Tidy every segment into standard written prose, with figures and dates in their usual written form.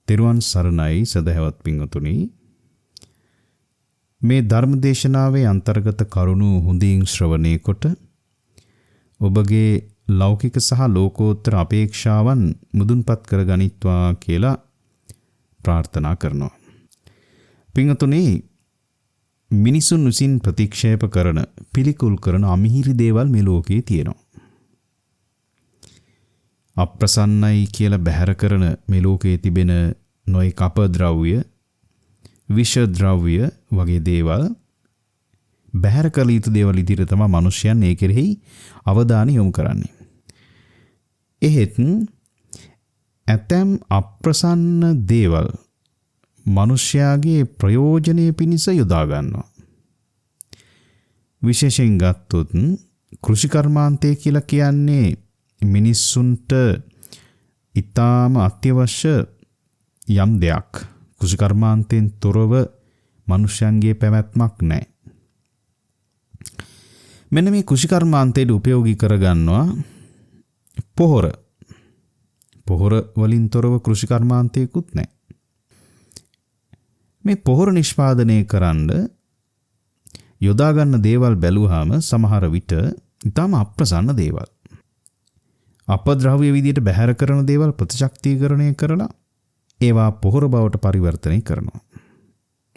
තෙරුවන් සරණයි සදහවත් පින්වතුනි. මේ ධර්ම දේශනාවේ අන්තර්ගත කරුණු හොඳින් ශ්‍රවණය කොට ඔබගේ ලෞකික සහ ලෝකෝත්තර අපේක්ෂාවන් මුදුන්පත් කරගනිත්වා කියලා ප්‍රාර්ථනා කරනවා. පින්වතුනි, මිනිසුන් විසින් ප්‍රතික්ෂේප කරන, පිළිකුල් කරන අමිහිරි දේවල් මේ ලෝකේ තියෙනවා. අප්‍රසන්නයි කියලා බැහැර කරන මේ ලෝකයේ තිබෙන නොයෙක් අපද්‍රව්‍ය, විෂ ද්‍රව්‍ය වගේ දේවල් බැහැර කළ යුතු දේවල් ඉදිරියට තමයි මිනිසයන් ඒ කෙරෙහි අවධානය යොමු කරන්නේ. එහෙත් ඇතැම් අප්‍රසන්න දේවල් මිනිසයාගේ ප්‍රයෝජනය පිණිස යොදා ගන්නවා. විශේෂයෙන් ගත්තොත් කෘෂි කර්මාන්තය කියලා කියන්නේ මිනිස්සුන්ට ඊටාම අත්‍යවශ්‍ය යම් දෙයක්. කෘෂි කර්මාන්තයෙන් තොරව මිනිසයන්ගේ පැවැත්මක් නැහැ. මෙන්න මේ කෘෂි කර්මාන්තයට උපයෝගී කරගන්නවා පොහොර. පොහොර වලින් තොරව කෘෂි කර්මාන්තයකුත් නැහැ. මේ පොහොර නිෂ්පාදනය කරන්න යොදා ගන්න දේවල් බැලුවාම සමහර විට ඊටාම අප්‍රසන්න දේවල්. අපද්‍රව්‍ය විදියට බැහැර කරන දේවල් ප්‍රතිශක්තිකරණය කරලා ඒවා පොහොර බවට පරිවර්තනය කරනවා.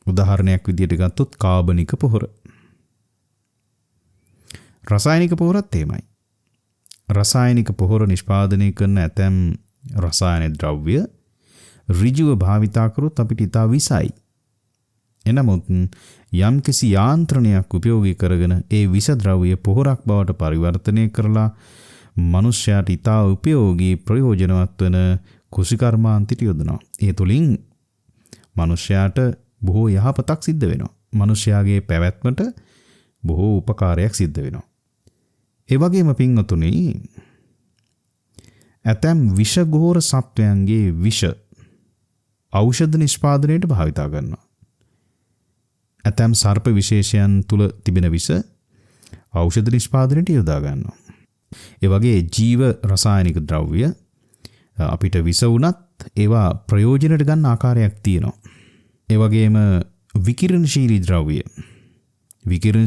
උදාහරණයක් විදියට ගත්තොත් කාබනික පොහොර. රසායනික පොහොරත් එහෙමයි. රසායනික පොහොර නිෂ්පාදනය කරන ඇතැම් රසායන ද්‍රව්‍ය ඍජුව භාවිතා කරොත් අපිට ඉතා විසයි. එනමුත් යම්කිසි යාන්ත්‍රණයක් උපයෝගී කරගෙන ඒ විස ද්‍රව්‍ය පොහොරක් බවට පරිවර්තනය කරලා මනුෂ්‍යයාට ඉතා උපයෝගී ප්‍රයෝජනවත් වන කෘෂි කර්මාන්තයට යොදනවා. ඒ තුලින් මනුෂ්‍යයාට බොහෝ යහපතක් සිද්ධ වෙනවා. මනුෂ්‍යයාගේ පැවැත්මට බොහෝ උපකාරයක් සිද්ධ වෙනවා. ඒ වගේම පින්වතුනි, ඇතැම් විෂගෝර සත්වයන්ගේ විෂ ඖෂධ නිෂ්පාදනයට භාවිතා කරනවා. ඇතැම් සර්ප විශේෂයන් තුල තිබෙන විෂ ඖෂධ නිෂ්පාදනයට යොදා ගන්නවා. ඒ වගේ ජීව රසායනික ද්‍රව්‍ය අපිට විස වුණත් ඒවා ප්‍රයෝජනට ගන්න ආකාරයක් තියෙනවා. ඒ වගේම විකිරණශීලී ද්‍රව්‍ය,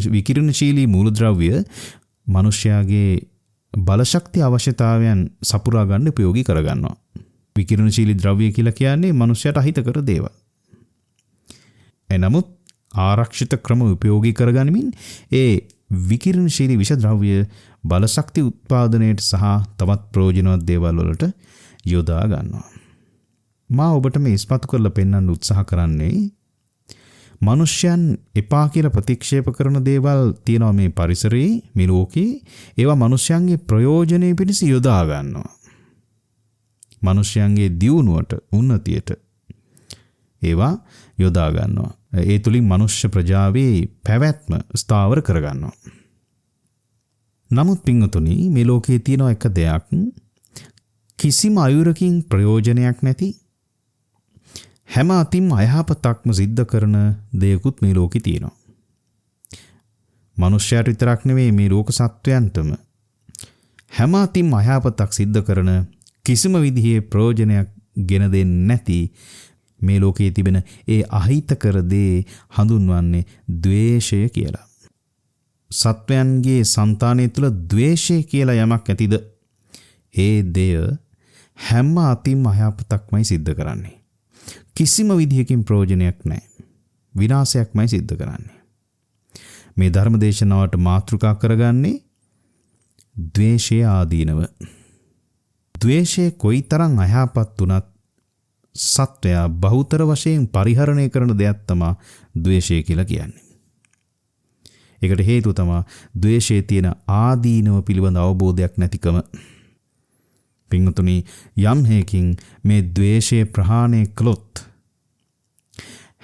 විකිරණශීලී මූලද්‍රව්‍ය මිනිස්යාගේ බලශක්ති අවශ්‍යතාවයන් සපුරා ගන්න උපයෝගී කරගන්නවා. විකිරණශීලී ද්‍රව්‍ය කියලා කියන්නේ මිනිස්යාට අහිතකර දේවල්. එනමුත් ආරක්ෂිත ක්‍රම උපයෝගී කරගනිමින් ඒ විකිරණශීලී විෂ ද්‍රව්‍ය බලශක්ති උත්පාදනයට සහ තවත් ප්‍රයෝජනවත් දේවල් වලට යොදා ගන්නවා. මා ඔබට මේ ඉස්පතු කරලා පෙන්වන්න උත්සාහ කරන්නේ මිනිස්යන් එපා කියලා ප්‍රතික්ෂේප කරන දේවල් තියෙනවා මේ පරිසරයේ, මේ ලෝකේ. ඒවා මිනිස්යන්ගේ ප්‍රයෝජනෙ පිණිස යොදා ගන්නවා. මිනිස්යන්ගේ දියුණුවට, උන්නතියට ඒවා යොදා ගන්නවා. ඒ තුලින් මනුෂ්‍ය ප්‍රජාවේ පැවැත්ම ස්ථාවර කරගන්නවා. නමුත් පින්වතුනි, මේ ලෝකයේ තියෙන එක දෙයක්, කිසිම අයුරකින් ප්‍රයෝජනයක් නැති, හැම අතින්ම අයහපතක්ම සිද්ධ කරන දෙයක්ුත් මේ ලෝකේ තියෙනවා. මනුෂ්‍යයාට විතරක් නෙවෙයි, මේ ලෝක සත්වයන්ටම හැම අතින්ම අයහපතක් සිද්ධ කරන, කිසිම විදිහේ ප්‍රයෝජනයක් ගෙන දෙන්නේ නැති මේ ලෝකයේ තිබෙන ඒ අහිතකර දේ හඳුන්වන්නේ ද්වේෂය කියලා. සත්වයන්ගේ సంతානය තුළ ද්වේෂය කියලා යමක් ඇතිද, ඒ දෙය හැම අතින්ම අයහපතක්මයි සිද්ධ කරන්නේ. කිසිම විදිහකින් ප්‍රයෝජනයක් නැහැ. විනාශයක්මයි සිද්ධ කරන්නේ. මේ ධර්ම දේශනාවට මාතෘකා කරගන්නේ ද්වේෂය ආදීනව. ද්වේෂය කොයිතරම් අයහපත් වුණත් සත්වයා බහුතර වශයෙන් පරිහරණය කරන දෙයක් තමයි ද්වේෂය කියලා කියන්නේ. ඒකට හේතුව තමයි ද්වේෂයේ තියෙන ආදීනව පිළිබඳ අවබෝධයක් නැතිකම. පින්වතුනි, යම් හේකින් මේ ද්වේෂය ප්‍රහාණය කළොත්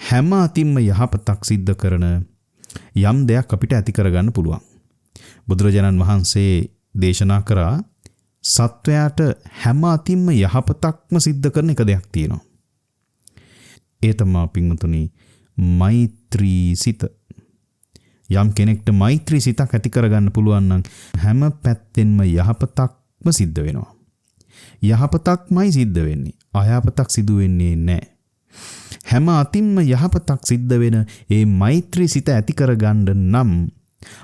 හැම අතින්ම යහපතක් සිද්ධ කරන යම් දෙයක් අපිට ඇති කරගන්න පුළුවන්. බුදුරජාණන් වහන්සේ දේශනා කරා සත්වයාට හැම අතින්ම යහපතක්ම සිද්ධ කරන එක දෙයක් තියෙනවා. ඒ තමයි පින්වතුනි මෛත්‍රී සිත. යම් කෙනෙක්ට මෛත්‍රී සිතක් ඇති කරගන්න පුළුවන් නම් හැම පැත්තෙන්ම යහපතක්ම සිද්ධ වෙනවා. යහපතක්මයි සිද්ධ වෙන්නේ. අයහපතක් සිදු වෙන්නේ නැහැ. හැම අතින්ම යහපතක් සිද්ධ වෙන ඒ මෛත්‍රී සිත ඇති කරගන්න නම්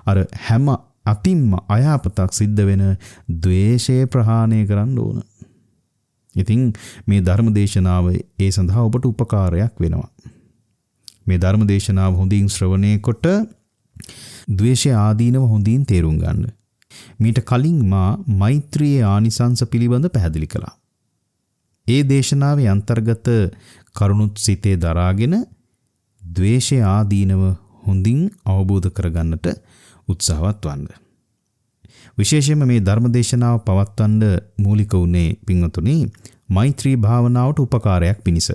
අර හැම අතින්ම අයහපතක් සිද්ධ වෙන ද්වේෂය ප්‍රහාණය කරන්න ඕන. ඉතින් මේ ධර්ම දේශනාව ඒ සඳහා ඔබට උපකාරයක් වෙනවා. මේ ධර්ම දේශනාව හොඳින් ශ්‍රවණය කොට ද්වේෂය ආදීනව හොඳින් තේරුම් ගන්න. මීට කලින් මා මෛත්‍රියේ ආනිසංස පිළිබඳ පැහැදිලි කළා. ඒ දේශනාවේ අන්තර්ගත කරුණුත් සිතේ දරාගෙන ද්වේෂය ආදීනව හොඳින් අවබෝධ කරගන්නට උත්සාහවත් වන්න. විශේෂයෙන්ම මේ ධර්ම දේශනාව පවත්වන්න මූලික වුණේ පින්වතුනි මෛත්‍රී භාවනාවට උපකාරයක් පිණිස.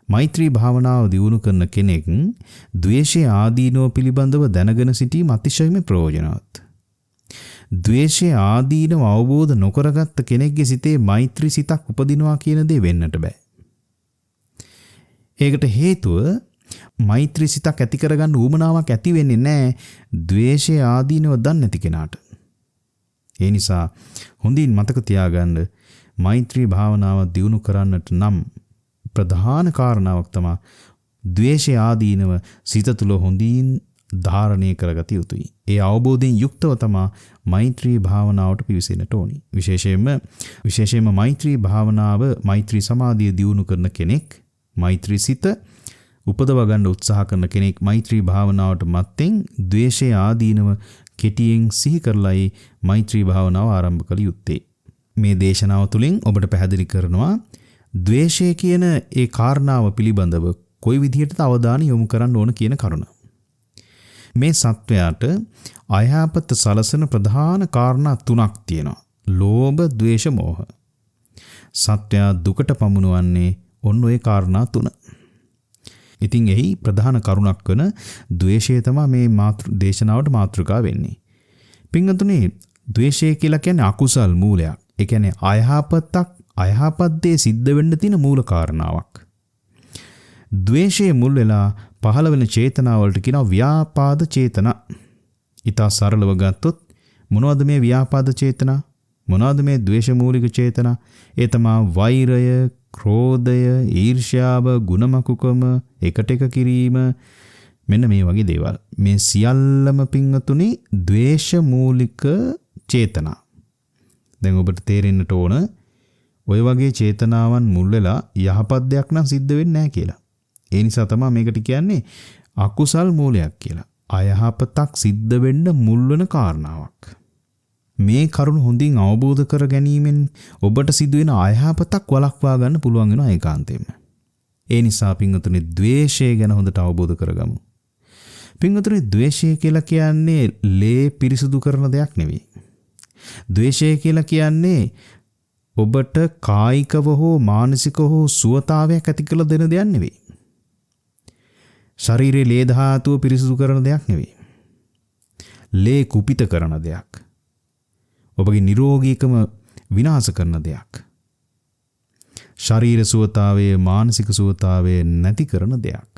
මෛත්‍රී භාවනාව දියුණු කරන කෙනෙක් ද්වේෂය ආදීනව පිළිබඳව දැනගෙන සිටීම අතිශයම ප්‍රයෝජනවත්. ද්වේෂය ආදීනව අවබෝධ නොකරගත්ත කෙනෙක්ගේ සිතේ මෛත්‍රී සිතක් උපදිනවා කියන දේ වෙන්නට බෑ. ඒකට හේතුව මෛත්‍රී සිතක් ඇති කරගන්න උවමනාවක් ඇති වෙන්නේ නැහැ ද්වේෂය ආදීනව දන්නේ නැති කෙනාට. ඒ නිසා හොඳින් මතක තියාගන්න මෛත්‍රී භාවනාව දියුණු කරන්නට නම් ප්‍රධාන කාරණාවක් තමයි ද්වේෂය ආදීනව සිත තුළ හොඳින් ධාරණය කරගත යුතුයි. ඒ අවබෝධයෙන් යුක්තව තමයි මෛත්‍රී භාවනාවට පිවිසෙන්නට ඕනි. විශේෂයෙන්ම මෛත්‍රී භාවනාව මෛත්‍රී සමාධිය දියුණු කරන කෙනෙක් මෛත්‍රී සිත උපදව ගන්න උත්සාහ කරන කෙනෙක් මෛත්‍රී භාවනාවට මත්තෙන් ද්වේෂය ආදීනව කෙටියෙන් සිහි කරලයි මෛත්‍රී භාවනාව ආරම්භ කළ යුත්තේ. මේ දේශනාව තුළින් ඔබට පැහැදිලි කරනවා ද්වේෂය කියන ඒ කාරණාව පිළිබඳව කොයි විදිහටද අවධානය යොමු කරන්න ඕන කියන කරුණ. මේ සත්වයාට අයහපත සලසන ප්‍රධාන කාරණා තුනක් තියෙනවා. ලෝභ, ද්වේෂ, මෝහ. සත්වයා දුකට පමුණවන්නේ ඔන්න ඔය කාරණා තුන. ඉතින් එහි ප්‍රධාන කරුණක් වන ද්වේෂය තමයි මේ දේශනාවට මාතෘකාව වෙන්නේ. පින්වතුනි, ද්වේෂය කියලා කියන්නේ අකුසල් මූලයක්. ඒ කියන්නේ අයහපත් දේ සිද්ධ වෙන්න තියෙන මූල කාරණාවක්. ද්වේෂයේ මුල් වෙලා පහළ වෙන චේතනා වලට කියනවා ව්‍යාපාද චේතනා. ඊට සරලව ගත්තොත් මොනවද මේ ව්‍යාපාද චේතනා? මොනවද මේ ද්වේෂ මූලික චේතනා? ඒ තමයි වෛරය, ක්‍රෝධය, ඊර්ෂ්‍යාව, ගුණමකුකම, එකට එක කිරීම, මෙන්න මේ වගේ දේවල්. මේ සියල්ලම පින්වතුනි ද්වේෂ මූලික චේතනා. දැන් ඔබට තේරෙන්නට ඕන ඔය වගේ චේතනාවන් මුල් වෙලා යහපත් දෙයක් නම් සිද්ධ වෙන්නේ නැහැ කියලා. ඒ නිසා තමයි මේකට කියන්නේ අකුසල් මූලයක් කියලා. අයහපතක් සිද්ධ වෙන්න මුල් වෙන කාරණාවක්. මේ කරුණ හොඳින් අවබෝධ කර ගැනීමෙන් ඔබට සිදුවෙන අයහපතක් වළක්වා ගන්න පුළුවන් වෙනවා ඒකාන්තයෙන්ම. ඒ නිසා පින්වතුනි ද්වේෂය ගැන හොඳට අවබෝධ කරගමු. පින්වතුනි ද්වේෂය කියලා කියන්නේ ලේ පිරිසුදු කරන දෙයක් නෙවෙයි. ද්වේෂය කියලා කියන්නේ ඔබට කායිකව හෝ මානසිකව හෝ සුවතාවයක් ඇති කළ දෙන දෙයක් නෙවෙයි. ශරීරයේ ලේ ධාතුව පිරිසුදු කරන දෙයක් නෙවෙයි. ලේ කුපිත කරන දෙයක්. ඔබගේ නිරෝගීකම විනාශ කරන දෙයක්. ශරීර සුවතාවයේ මානසික සුවතාවයේ නැති කරන දෙයක්.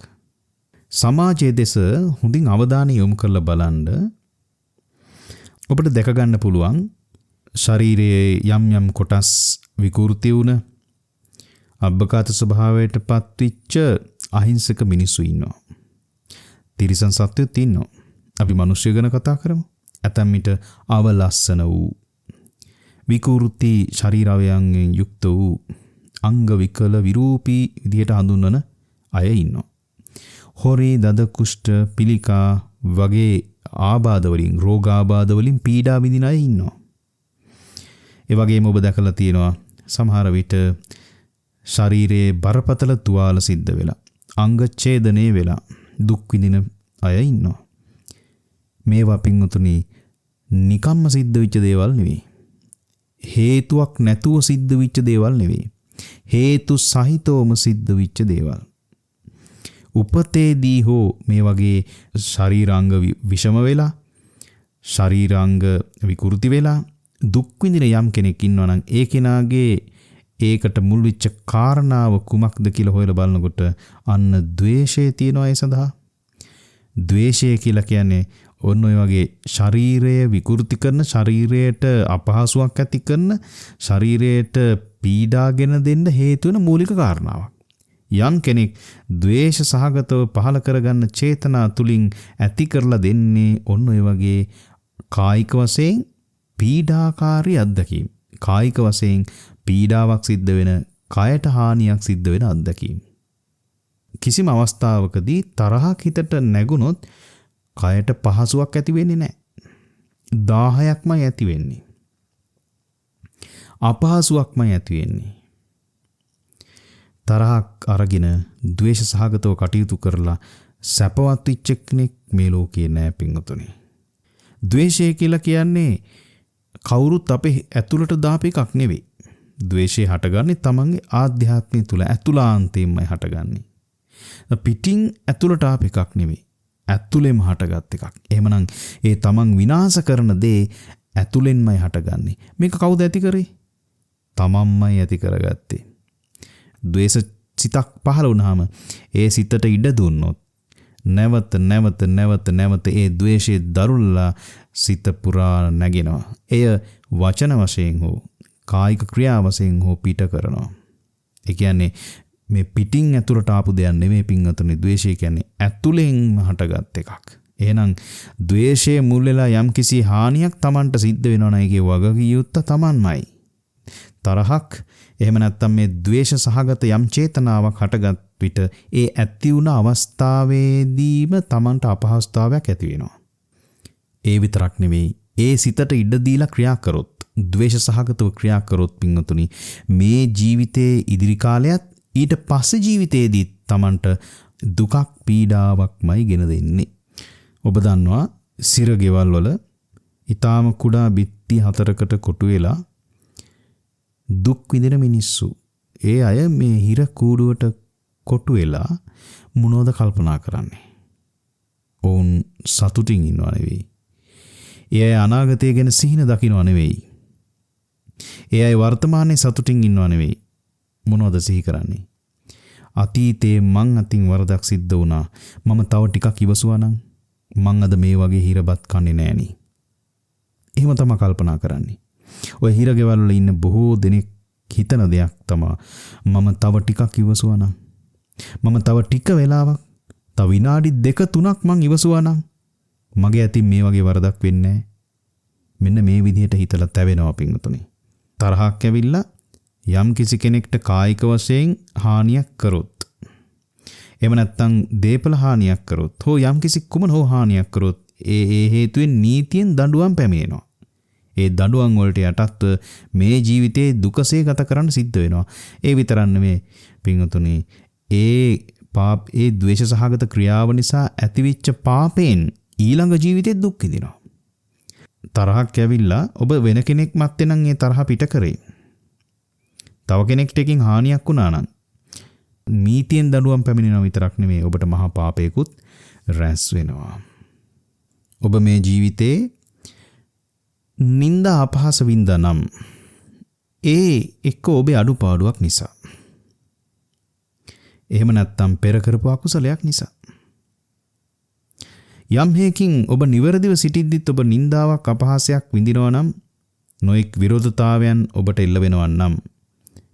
සමාජයේ දෙස හොඳින් අවධානය යොමු කරලා බලන්න ඔබට දැක ගන්න පුළුවන් ශරීරයේ යම් යම් කොටස් විකෘති වුණ අබ්බකාත ස්වභාවයට පත්විච්ච අහිංසක මිනිස්සු ඉන්නවා. තිරිසන් සත්වයොත් ඉන්නවා. අපි මිනිස්සු ගැන කතා කරමු. ඇතැම් විට අවලස්සන වූ විකෘති ශරීරාවයන්ගෙන් යුක්ත වූ අංග විකල විරූපී විදිහට හඳුන්වන අය ඉන්නවා. හොරේ, දද, කුෂ්ඨ, පිළිකා වගේ ආබාධ වලින්, රෝගාබාධ වලින් පීඩා විඳින අය ඉන්නවා. ඒ වගේම ඔබ දැකලා තියෙනවා සමහර විට ශරීරයේ බරපතල තුවාල සිද්ධ වෙලා, අංග ඡේදනය වෙලා දුක් විඳින අය ඉන්නවා. මේවා පින්වතුනි නිකම්ම සිද්ධ වෙච්ච දේවල් නෙවෙයි. හේතුවක් නැතුව සිද්ධ වෙච්ච දේවල් නෙවෙයි. හේතු සහිතවම සිද්ධ වෙච්ච දේවල්. උපතේදී හෝ මේ වගේ ශරීරාංග විෂම වෙලා, ශරීරාංග විකෘති වෙලා දුක් විඳින යම් කෙනෙක් ඉන්නවා නම් ඒ කෙනාගේ ඒකට මුල් වෙච්ච කාරණාව කුමක්ද කියලා හොයලා බලනකොට අන්න ද්වේෂය තියෙනවා ඒ සඳහා. ද්වේෂය කියලා කියන්නේ ඔන්න ඔය වගේ ශරීරය විකෘති කරන, ශරීරයට අපහසුයක් ඇති කරන, ශරීරයට පීඩාගෙන දෙන්න හේතු වෙන මූලික කාරණාවක්. යම් කෙනෙක් ද්වේෂ සහගතව පහළ කරගන්න චේතනා තුලින් ඇති කරලා දෙන්නේ ඔන්න ඔය වගේ කායික වශයෙන් පීඩාකාරී අත්දැකීම්. කායික වශයෙන් පීඩාවක් සිද්ධ වෙන, කයට හානියක් සිද්ධ වෙන අත්දැකීම්. කිසිම අවස්ථාවකදී තරහක් හිතට නැගුණොත් කයට පහසුවක් ඇති වෙන්නේ නැහැ. 1000ක්මයි ඇති වෙන්නේ. අපහසුයක්මයි ඇති වෙන්නේ. තරහක් අරගෙන ද්වේෂ සහගතව කටයුතු කරලා සැපවත් වෙච්ච කෙනෙක් මේ ලෝකේ නැහැ පින්වතුනි. ද්වේෂය කියලා කියන්නේ කවුරුත් අපේ ඇතුළට දාපු එකක් නෙවෙයි. ද්වේෂය හටගන්නේ තමන්ගේ ආධ්‍යාත්මය තුල ඇතුළාන්තයෙන්මයි හටගන්නේ. පිටින් ඇතුළට ආපු එකක් නෙවෙයි. ඇතුළෙම හටගත් එකක්. එහෙමනම් ඒ තමන් විනාශ කරන දේ ඇතුළෙන්මයි හටගන්නේ. මේක කවුද ඇති කරේ? තමන්මයි ඇති කරගත්තේ. ද්වේෂ සිතක් පහළ වුණාම ඒ සිතට ඉඩ දුන්නොත් නැවත ඒ ද්වේෂයේ දරුල්ලා සිත පුරා නැගෙනවා. එය වචන වශයෙන් හෝ කායික ක්‍රියා වශයෙන් හෝ පිට කරනවා. ඒ කියන්නේ මේ පිටින් ඇතුළට ආපු දෙයක් නෙමෙයි පින්වතුනි. ද්වේෂය කියන්නේ ඇතුළෙන්ම හටගත් එකක්. එහෙනම් ද්වේෂයේ මුල් වෙලා යම්කිසි හානියක් Tamanට සිද්ධ වෙනවා නම් ඒකේ වගකීම් යුත්ත Tamanමයි. තරහක් එහෙම නැත්නම් මේ ද්වේෂ සහගත යම් චේතනාවක් හටගත් විට ඒ ඇති වුණ අවස්ථාවේදීම Tamanට අපහසුතාවයක් ඇති වෙනවා. ඒ විතරක් නෙවෙයි, ඒ සිතට ඉඩ දීලා ක්‍රියා කරොත්, ද්වේෂ සහගතව ක්‍රියා කරොත් පින්වතුනි, මේ ජීවිතයේ ඉදිරි කාලයත් ඊට පස්සේ ජීවිතයේදී Tamanට දුකක් පීඩාවක්මයි ගෙන දෙන්නේ. ඔබ දන්නවා සිර ගෙවල් වල ඊටාම කුඩා බිත්ති 4කට කොටු වෙලා දුක් විඳින මිනිස්සු. ඒ අය මේ හිර කූඩුවට කොටු වෙලා මොනවද කල්පනා කරන්නේ? ඔවුන් සතුටින් ඉන්නව නෙවෙයි. ඒ අය අනාගතය ගැන සිහින දකින්නව නෙවෙයි. ඒ අය වර්තමානයේ සතුටින් ඉන්නව නෙවෙයි. මොනවද සිහි කරන්නේ? අතීතයේ මං අතින් වරදක් සිද්ධ වුණා. මම තව ටිකක් ඉවසුවා නම් මං අද මේ වගේ හිරබත් කන්නේ නෑනේ. එහෙම තමයි කල්පනා කරන්නේ. ඔය හිරගෙවල් වල ඉන්න බොහෝ දෙනෙක් හිතන දෙයක් තමයි මම තව ටිකක් ඉවසුවා නම්, මම තව ටික වෙලාවක්, තව විනාඩි 2-3ක් මං ඉවසුවා නම් මගේ අතින් මේ වගේ වරදක් වෙන්නේ නැහැ. මෙන්න මේ විදිහට හිතලා තැවෙනවා පින්වතුනි. තරහක් ඇවිල්ලා යම් කිසි කෙනෙක්ට කායික වශයෙන් හානියක් කරොත්, එහෙම නැත්නම් දේපල හානියක් කරොත්, හෝ යම් කිසි කුමන හෝ හානියක් කරොත් ඒ හේතුවෙන් නීතියෙන් දඬුවම් පැමිණෙනවා. ඒ දඬුවම් වලට යටත්ව මේ ජීවිතේ දුකසේ ගත කරන්න සිද්ධ වෙනවා. ඒ විතරක් නෙමෙයි පින්වතුනි, ඒ ද්වේෂ සහගත ක්‍රියාව නිසා ඇතිවෙච්ච පාපයෙන් ඊළඟ ජීවිතේ දුක් විඳිනවා. තරහක් ඇවිල්ලා ඔබ වෙන කෙනෙක් මැත්තේ නම් ඒ තරහ පිට කරේ. තව කෙනෙක්ට එකකින් හානියක් වුණා නම් නීතියෙන් දඬුවම් පැමිණෙනවා විතරක් නෙමෙයි, ඔබට මහා පාපයකුත් රැස් වෙනවා. ඔබ මේ ජීවිතේ නිന്ദා අපහාස වින්දා නම් ඒ එක්ක ඔබේ අඩුපාඩුවක් නිසා. එහෙම නැත්නම් පෙර කරපු අකුසලයක් නිසා. යම් හේකින් ඔබ නිවැරදිව සිටිද්දිත් ඔබ නිന്ദාවක් අපහාසයක් විඳිනවා නම්, නොඑක් විරෝධතාවයන් ඔබට එල්ල වෙනවා නම්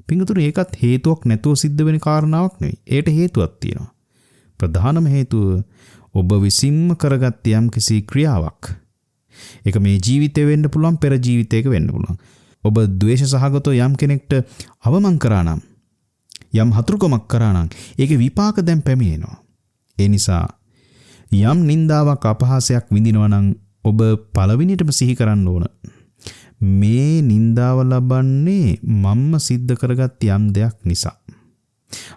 පිංගුතුනි, ඒකත් හේතුවක් නැතුව සිද්ධ වෙන කාරණාවක් නෙවෙයි. ඒට හේතුවක් තියෙනවා. ප්‍රධානම හේතුව ඔබ විසින්ම කරගත් යම් කිසි ක්‍රියාවක්. ඒක මේ ජීවිතේ වෙන්න පුළුවන්, පෙර ජීවිතයක වෙන්න පුළුවන්. ඔබ ද්වේෂ සහගතව යම් කෙනෙක්ට අවමන් කරා නම්, යම් හතුරුකමක් කරා නම් ඒකේ විපාක දැන් පැමිණෙනවා. ඒ නිසා යම් නිന്ദාවක් අපහාසයක් විඳිනවා නම් ඔබ පළවෙනියටම සිහි කරන්න ඕන, මේ නිന്ദාව ලබන්නේ මම්ම සිද්ධ කරගත් යම් දෙයක් නිසා.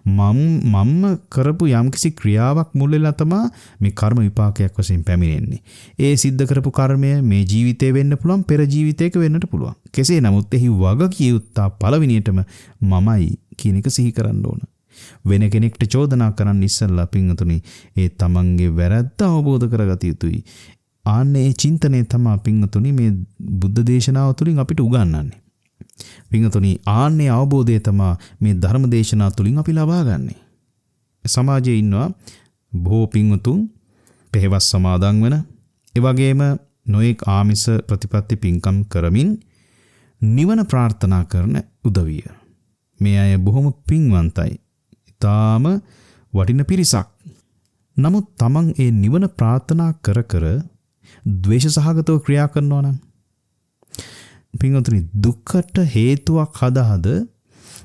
මම්ම කරපු යම්කිසි ක්‍රියාවක් මුල් වෙලා තමයි මේ කර්ම විපාකයක් වශයෙන් පැමිණෙන්නේ. ඒ සිද්ධ කරපු කර්මය මේ ජීවිතේ වෙන්න පුළුවන්, පෙර ජීවිතයක වෙන්නට පුළුවන්. කෙසේ නමුත් එහි වගකියුත්තා පළවෙනියටම මමයි කියන එක සිහි කරන්න ඕන. වෙන කෙනෙක්ට චෝදනා කරන්න ඉස්සෙල්ලා පින්වතුනි, ඒ තමන්ගේ වැරද්ද අවබෝධ කරගත යුතුයි. ආන්නේ චින්තනය තමයි පින්වතුනි මේ බුද්ධ දේශනාව තුළින් අපිට උගන්වන්නේ. පින්වතුනි, ආන්නේ අවබෝධය තමයි මේ ධර්ම දේශනාව තුළින් අපි ලබා ගන්නෙ. සමාජයේ ඉන්නවා බොහෝ පින්වතුන් පෙහෙවස් සමාදන් වෙන, ඒ වගේම නොඑක් ආමිස ප්‍රතිපත්ති පින්කම් කරමින් නිවන ප්‍රාර්ථනා කරන උදවිය. මේ අය බොහොම පින්වන්තයි. ඊටාම වටින පිරිසක්. නමුත් තමන් ඒ නිවන ප්‍රාර්ථනා කර කර ද්වේෂ සහගතව ක්‍රියා කරනවා නම් පින්වතුනි දුකට හේතුවක් හදාද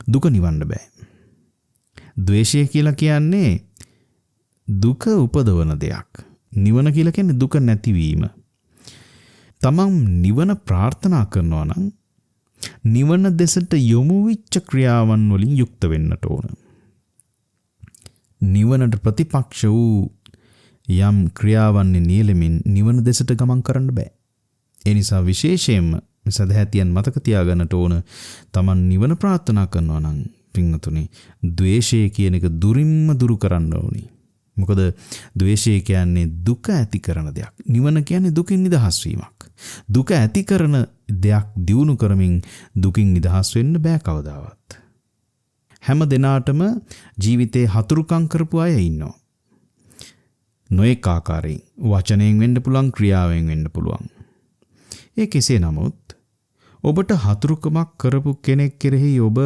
දුක නිවන්න බෑ. ද්වේෂය කියලා කියන්නේ දුක උපදවන දෙයක්. නිවන කියලා කියන්නේ දුක නැතිවීම. තමන් නිවන ප්‍රාර්ථනා කරනවා නම් නිවන දෙසට යොමු වෙච්ච ක්‍රියාවන් වලින් යුක්ත වෙන්නට ඕන. නිවනට ප්‍රතිපක්ෂ වූ යම් ක්‍රියාවන් නියැලෙමින් නිවන දෙසට ගමන් කරන්න බෑ. ඒ නිසා විශේෂයෙන්ම සදහැතියන් මතක තියාගන්නට ඕන තමන් නිවන ප්‍රාර්ථනා කරනවා නම් පින්වතුනි ද්වේෂය කියන එක දුරින්ම දුරු කරන්න ඕනි. මොකද ද්වේෂය කියන්නේ දුක ඇති කරන දෙයක්. නිවන කියන්නේ දුකින් නිදහස් වීමක්. දුක ඇති කරන දෙයක් දියුණු කරමින් දුකින් නිදහස් වෙන්න බෑ කවදාවත්. හැම දිනාටම ජීවිතේ හතුරුකම් කරපු අය ඉන්නවා. නොඑක ආකාරයෙන් වචනයෙන් වෙන්න පුළුවන්, ක්‍රියාවෙන් වෙන්න පුළුවන්. ඒ කෙසේ නමුත් ඔබට හතුරුකමක් කරපු කෙනෙක් කෙරෙහි ඔබ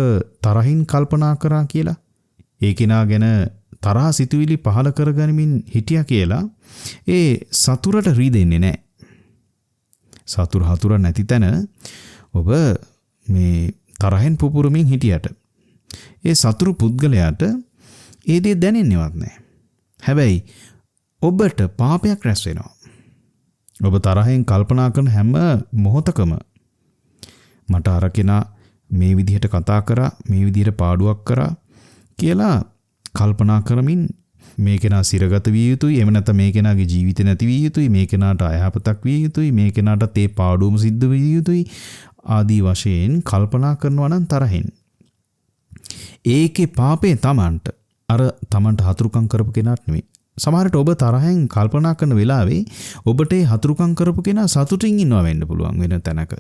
තරහින් කල්පනා කරා කියලා, ඒ කෙනා ගැන තරහ සිතුවිලි පහල කරගනිමින් හිටියා කියලා ඒ සතුරට රීදෙන්නේ නැහැ. සතුර නැති තැන ඔබ මේ තරහෙන් පුපුරමින් හිටියට ඒ සතුරු පුද්ගලයාට ඒ දේ දැනෙන්නේවත් නැහැ. හැබැයි ඔබට පාපයක් රැස් වෙනවා. ඔබ තරහෙන් කල්පනා කරන හැම මොහොතකම මට අර කෙනා මේ විදිහට කතා කරා, මේ විදිහට පාඩුවක් කරා කියලා කල්පනා කරමින් මේ කෙනා සිරගත විය යුතුයි, එහෙම නැත්නම් මේ කෙනාගේ ජීවිත නැති විය යුතුයි, මේ කෙනාට අයහපතක් විය යුතුයි, මේ කෙනාට ඒ පාඩුවම සිද්ධ විය යුතුයි ආදී වශයෙන් කල්පනා කරනවා නම් තරහින් ඒකේ පාපේ තමන්ට හතුරුකම් කරපු කෙනාට නෙමෙයි. සමහරට ඔබ තරහෙන් කල්පනා කරන වෙලාවේ ඔබට ඒ හතුරුකම් කරපු කෙනා සතුටින් ඉන්නවා වෙන්න පුළුවන් වෙන තැනක.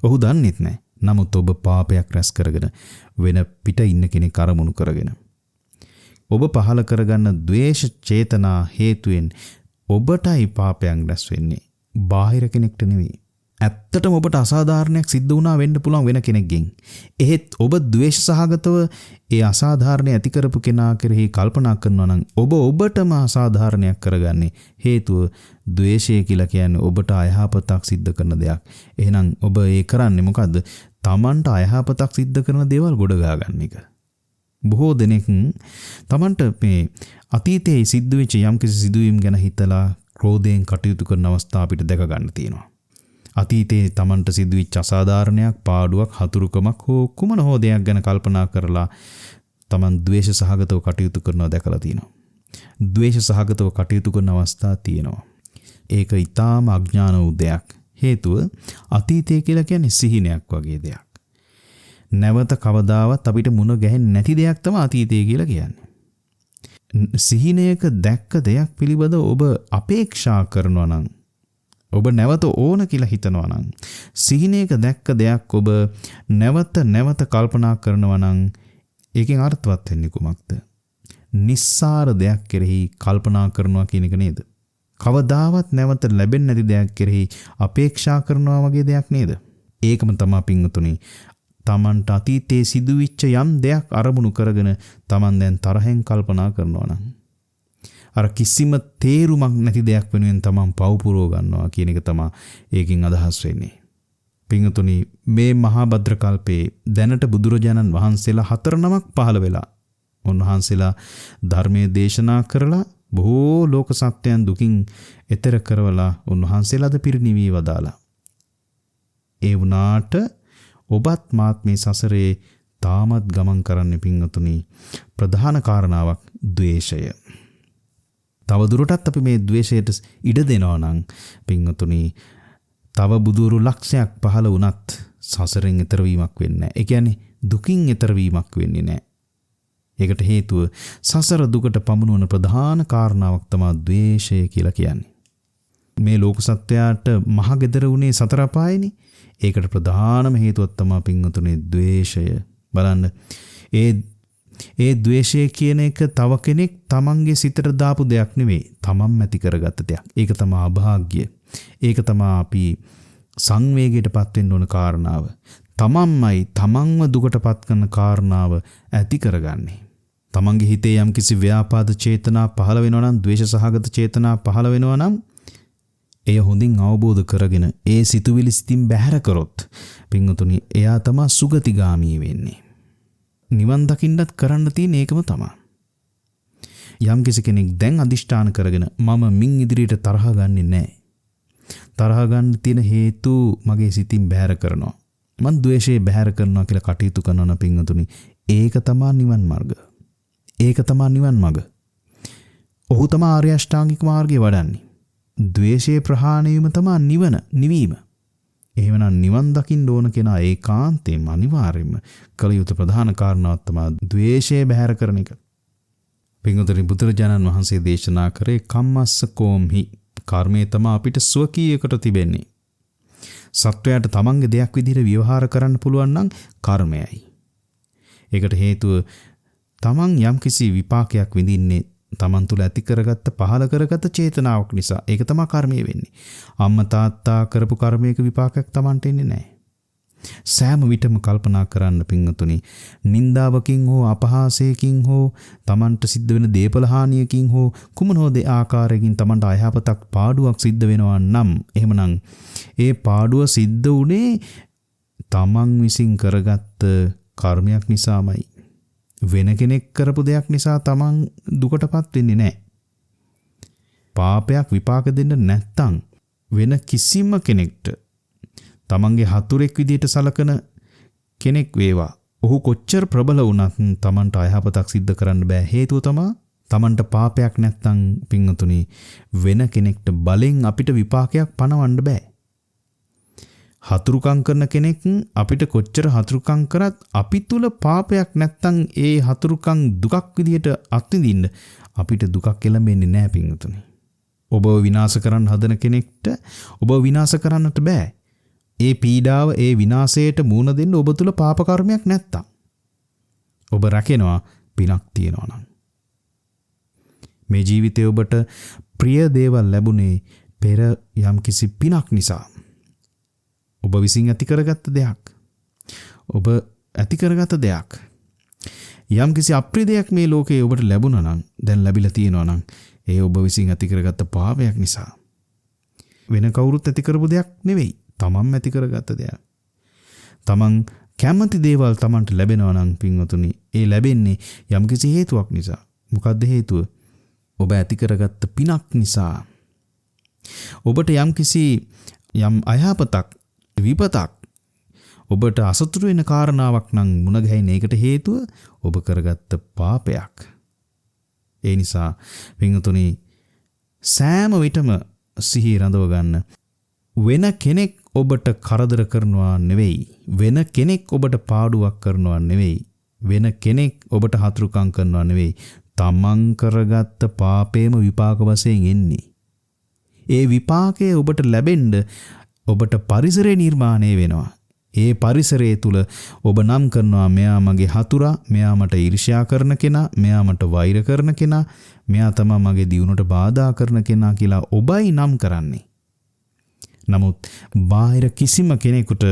ඔහු දන්නේත් නැහැ. නමුත් ඔබ පාපයක් රැස් කරගෙන වෙන පිට ඉන්න කෙනෙක් අරමුණු කරගෙන ඔබ පහල කරගන්න ද්වේෂ චේතනා හේතුවෙන් ඔබටයි පාපයක් රැස් වෙන්නේ. බාහිර කෙනෙක්ට නෙවෙයි. ඇත්තටම ඔබට අසාධාරණයක් සිද්ධ වුණා වෙන්න පුළුවන් වෙන කෙනෙක්ගෙන්. එහෙත් ඔබ ද්වේෂ සහගතව ඒ අසාධාරණය ඇති කරපු කෙනා කෙරෙහි කල්පනා කරනවා නම් ඔබටම අසාධාරණයක් කරගන්නේ. හේතුව ද්වේෂය කියලා කියන්නේ ඔබට අයහපතක් සිද්ධ කරන දෙයක්. එහෙනම් ඔබ ඒ කරන්නේ මොකද්ද? තමන්ට අයහපතක් සිද්ධ කරන දේවල් ගොඩ ගා ගන්න එක. බොහෝ දෙනෙක් තමන්ට මේ අතීතයේ සිද්ධ වෙච්ච යම්කිසි සිදුවීම් ගැන හිතලා ක්‍රෝධයෙන් කටයුතු කරන අවස්ථා අපිට දැක ගන්න තියෙනවා. අතීතයේ තමන්ට සිදුවිච්ච අසාධාරණයක්, පාඩුවක්, හතුරුකමක් හෝ කුමන හෝ දෙයක් ගැන කල්පනා කරලා තමන් ද්වේෂ සහගතව කටයුතු කරනවා දැකලා තියෙනවා. ද්වේෂ සහගතව කටයුතු කරන අවස්ථා තියෙනවා. ඒක ඊටාම අඥාන වූ දෙයක්. හේතුව අතීතය කියලා කියන්නේ සිහිනයක් වගේ දෙයක්. නැවත කවදාවත් අපිට මුණ ගැහෙන්නේ නැති දෙයක් තමයි අතීතය කියලා කියන්නේ. සිහිනයක දැක්ක දෙයක් පිළිබඳව ඔබ අපේක්ෂා කරනවා නම්, ඔබ නැවත ඕන කියලා හිතනවා නම්, සිහිනයක දැක්ක දෙයක් ඔබ නැවත කල්පනා කරනවා නම් ඒකෙන් අර්ථවත් වෙන්නේ කුමක්ද? නිස්සාර දෙයක් කෙරෙහි කල්පනා කරනවා කියන එක නේද? කවදාවත් නැවත ලැබෙන්නේ නැති දෙයක් කෙරෙහි අපේක්ෂා කරනවා වගේ දෙයක් නේද? ඒකම තමයි පින්වතුනි තමන්ට අතීතයේ සිදුවිච්ච යම් දෙයක් අරමුණු කරගෙන තමන් දැන් තරහෙන් කල්පනා කරනවා නම් අර කිසිම තේරුමක් නැති දෙයක් වෙනුවෙන් තමන් පව් පුරව ගන්නවා කියන එක තමයි ඒකෙන් අදහස් වෙන්නේ. පින්වතුනි මේ මහා භද්‍ර කල්පේ දැනට බුදුරජාණන් වහන්සේලා 4 නමක් පහළ වෙලා උන්වහන්සේලා ධර්මයේ දේශනා කරලා බොහෝ ලෝක සත්‍යයන් දුකින් එතර කරවලා උන්වහන්සේලාද පිරිනිවී වදාලා. ඒ වුණාට ඔබත් මාත් මේ සසරේ තාමත් ගමන් කරන්න පින්වතුනි ප්‍රධාන කාරණාවක් ද්වේෂය. තව දුරටත් අපි මේ ද්වේෂයට ඉඩ දෙනවා නම් පින්වතුනි තව බුදුරු ලක්ෂයක් පහළ වුණත් සසරෙන් එතර වීමක් වෙන්නේ නැහැ. ඒ කියන්නේ දුකින් එතර වීමක් වෙන්නේ නැහැ. ඒකට හේතුව සසර දුකට පමුණුවන ප්‍රධාන කාරණාවක් තමයි ද්වේෂය කියලා කියන්නේ. මේ ලෝක සත්‍යයට මහ gedara උනේ සතර අපායනේ. ඒකට ප්‍රධානම හේතුවක් තමයි පින්වතුනි ද්වේෂය. බලන්න ඒ ඒ ද්වේෂය කියන එක තව කෙනෙක් තමන්ගේ සිතට දාපු දෙයක් නෙවෙයි. තමන්ම ඇති කරගත්ත දෙයක්. ඒක තමයි අභාග්‍ය. ඒක තමයි අපි සංවේගයටපත් වෙන්න ඕන කාරණාව. තමන්මයි තමන්ව දුකටපත් කරන කාරණාව ඇති කරගන්නේ. තමන්ගේ හිතේ යම් කිසි ව්‍යාපාද චේතනා පහළ වෙනවා නම්, ද්වේෂ සහගත චේතනා පහළ වෙනවා නම්, එය හොඳින් අවබෝධ කරගෙන ඒ සිතුවිලි සිතින් බැහැර කරොත් පින්වතුනි එයා තමයි සුගතිගාමී වෙන්නේ. නිවන් දකින්නත් කරන්න තියෙන ඒකම තමයි. යම් කිසි කෙනෙක් දැන් අදිෂ්ඨාන කරගෙන මම මින් ඉදිරියට තරහ ගන්නෙ නැහැ. තරහ ගන්න තියෙන හේතු මගේ සිතින් බැහැර කරනවා. මං ද්වේෂය බැහැර කරනවා කියලා කටයුතු කරනවා නම් පින්වතුනි ඒක තමයි නිවන් මාර්ග. ඒක තමයි නිවන් මාර්ග. ඔහු තමයි ආර්ය අෂ්ටාංගික මාර්ගය වඩන්නේ. ද්වේෂයේ ප්‍රහාණය වීම තමයි නිවන, නිවීම. එහෙමනම් නිවන් දකින්න ඕන කෙනා ඒකාන්තයෙන්ම අනිවාර්යයෙන්ම කළ යුතු ප්‍රධාන කාරණාවක් තමයි ද්වේෂය බැහැර කරන එක. පින්වතුනි බුදුරජාණන් වහන්සේ දේශනා කරේ කම්මස්ස කෝම්හි. කර්මය තමයි අපිට ස්වකීයකට තිබෙන්නේ. සත්වයාට තමන්ගේ දෙයක් විදිහට ව්‍යවහාර කරන්න පුළුවන් නම් කර්මයයි. ඒකට හේතුව තමන් යම්කිසි විපාකයක් විඳින්නේ තමන් තුළ ඇති කරගත්ත පහළ කරගත්ත චේතනාවක් නිසා. ඒක තමයි කර්මය වෙන්නේ. අම්මා තාත්තා කරපු කර්මයක විපාකයක් තමන්ට එන්නේ නැහැ. සෑම විටම කල්පනා කරන්න පින්වතුනි, නින්දාවකින් හෝ අපහාසයකින් හෝ තමන්ට සිද්ධ වෙන දේපල හානියකින් හෝ කුමන හෝ ආකාරයකින් තමන්ට අයහපතක් පාඩුවක් සිද්ධ වෙනවා නම්, එහෙමනම් ඒ පාඩුව සිද්ධ වුණේ තමන් විසින් කරගත්ත කර්මයක් නිසාමයි. වෙන කෙනෙක් කරපු දෙයක් නිසා තමන් දුකටපත් වෙන්නේ නැහැ. පාපයක් විපාක දෙන්න නැත්තම් වෙන කිසිම කෙනෙක්ට තමන්ගේ හතුරෙක් විදිහට සලකන කෙනෙක් වේවා, ඔහු කොච්චර ප්‍රබල වුණත් තමන්ට අයහපතක් සිද්ධ කරන්න බෑ. හේතුව තමයි තමන්ට පාපයක් නැත්තම් පින්වතුනි වෙන කෙනෙක්ට බලෙන් අපිට විපාකයක් පනවන්න බෑ. හතුරුකම් කරන කෙනෙක් අපිට කොච්චර හතුරුකම් කරත් අපි තුල පාපයක් නැත්තම් ඒ හතුරුකම් දුකක් විදිහට අත්විඳින්න අපිට දුකක් එළඹෙන්නේ නැහැ පින්වතුනි. ඔබව විනාශ කරන්න හදන කෙනෙක්ට ඔබ විනාශ කරන්නට බෑ. ඒ පීඩාව, ඒ විනාශයට මුහුණ දෙන්න ඔබ තුල පාප කර්මයක් නැත්තම්. ඔබ රැකෙනවා පිනක් තියනවා නම්. මේ ජීවිතේ ඔබට ප්‍රිය දේවල් ලැබුණේ පෙර යම්කිසි පිනක් නිසා. ඔබ විසින් ඇති කරගත්ත දෙයක්. ඔබ ඇති කරගත්ත දෙයක්. යම්කිසි අප්‍රිය දෙයක් මේ ලෝකේ ඔබට ලැබුණා නම්, දැන් ලැබිලා තියෙනවා නම්, ඒ ඔබ විසින් ඇති කරගත්ත පාපයක් නිසා. වෙන කවුරුත් ඇති කරපු දෙයක් නෙවෙයි. තමන්ම ඇති කරගත්ත දෙයක්. තමන් කැමති දේවල් තමන්ට ලැබෙනවා නම් පින්වතුනි, ඒ ලැබෙන්නේ යම්කිසි හේතුවක් නිසා. මොකද්ද හේතුව? ඔබ ඇති කරගත්ත පිනක් නිසා. ඔබට යම් අයහපතක්, විපතක්, ඔබට අසතුටු වෙන කාරණාවක් නම් මුණ ගැහෙන එකට හේතුව ඔබ කරගත්ත පාපයක්. ඒ නිසා පින්වතුනි සෑම විටම සිහිය රඳව ගන්න. වෙන කෙනෙක් ඔබට කරදර කරනවා නෙවෙයි. වෙන කෙනෙක් ඔබට පාඩුවක් කරනවා නෙවෙයි. වෙන කෙනෙක් ඔබට හතුරුකම් කරනවා නෙවෙයි. තමන් කරගත්ත පාපේම විපාක වශයෙන් එන්නේ. ඒ විපාකය ඔබට ලැබෙන්න ඔබට පරිසරය නිර්මාණය වෙනවා. ඒ පරිසරය තුල ඔබ නම් කරනවා මෙයා මගේ හතුරා, මෙයා මට ඊර්ෂ්‍යා කරන කෙනා, මෙයා මට වෛර කරන කෙනා, මෙයා තමයි මගේ දියුණුවට බාධා කරන කෙනා කියලා ඔබයි නම් කරන්නේ. නමුත් බාහිර කිසිම කෙනෙකුට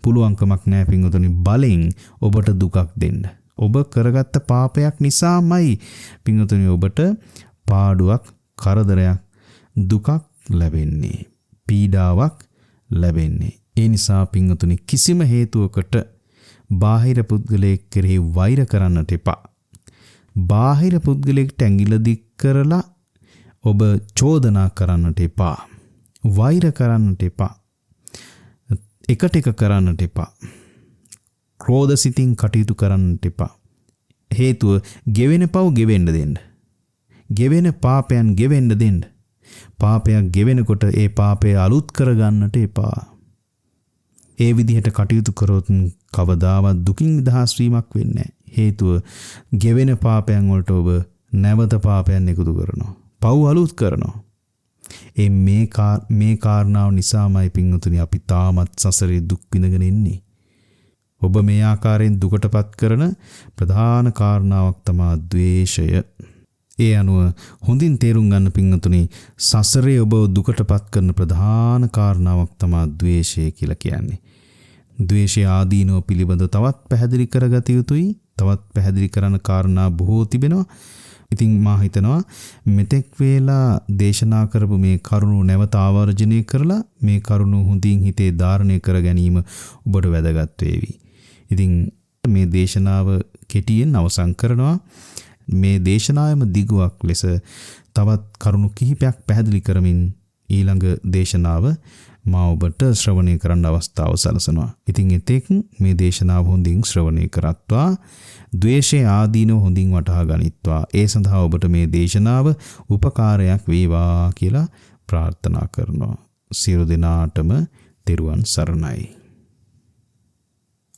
පුළුවන්කමක් නැහැ පින්වතුනි බලෙන් ඔබට දුකක් දෙන්න. ඔබ කරගත්ත පාපයක් නිසාමයි පින්වතුනි ඔබට පාඩුවක්, කරදරයක්, දුකක් ලැබෙන්නේ. පීඩාවක් ලැබෙන්නේ. ඒ නිසා පින්වතුනි කිසිම හේතුවකට බාහිර පුද්ගලයෙක් කෙරෙහි වෛර කරන්නට එපා. බාහිර පුද්ගලයෙක්ට ඇඟිල්ල දික් කරලා ඔබ චෝදනා කරන්නට එපා. වෛර කරන්නට එපා. එකට එක කරන්නට එපා. ක්‍රෝධ සිතින් කටයුතු කරන්නට එපා. හේතුව ගෙවෙන පව් ගෙවෙන්න දෙන්න. ගෙවෙන පාපයන් ගෙවෙන්න දෙන්න. පාපයක් ගෙවෙනකොට ඒ පාපය අලුත් කරගන්නට එපා. ඒ විදිහට කටයුතු කරොත් කවදාවත් දුකින් නිදහස් වීමක් වෙන්නේ නැහැ. හේතුව ගෙවෙන පාපයන් වලට ඔබ නැවත පාපයන් එකතු කරනවා. පව් අලුත් කරනවා. මේ කාරණාව නිසාමයි පින්වතුනි අපි තාමත් සසරේ දුක් විඳගෙන ඉන්නේ. ඔබ මේ ආකාරයෙන් දුකටපත් කරන ප්‍රධාන කාරණාවක් තමයි ද්වේෂය. ඒ අනුව හොඳින් තේරුම් ගන්න පින්වතුනි, සසරේ ඔබ දුකටපත් කරන ප්‍රධාන කාරණාවක් තමයි ද්වේෂය කියලා කියන්නේ. ද්වේෂය ආදීනව පිළිබඳව තවත් පැහැදිලි කරගත යුතුයි. තවත් පැහැදිලි කරන කාරණා බොහෝ තිබෙනවා. ඉතින් මා හිතනවා මෙතෙක් වේලා දේශනා කරපු මේ කරුණු නැවත ආවර්ජනය කරලා මේ කරුණු හොඳින් හිතේ ධාරණය කර ගැනීම ඔබට වැදගත් වේවි. ඉතින් මේ දේශනාව කෙටියෙන් අවසන් කරනවා. මේ දේශනාවෙම දිගුවක් ලෙස තවත් කරුණු කිහිපයක් පැහැදිලි කරමින් ඊළඟ දේශනාව මා ඔබට ශ්‍රවණය කරන්න අවස්ථාව සලසනවා. ඉතින් එතෙක් මේ දේශනාව හොඳින් ශ්‍රවණය කරත්වා. ද්වේෂයේ ආදීනව හොඳින් වටහා ගනිත්වා. ඒ සඳහා ඔබට මේ දේශනාව උපකාරයක් වේවා කියලා ප්‍රාර්ථනා කරනවා. සියලු දෙනාටම තෙරුවන් සරණයි.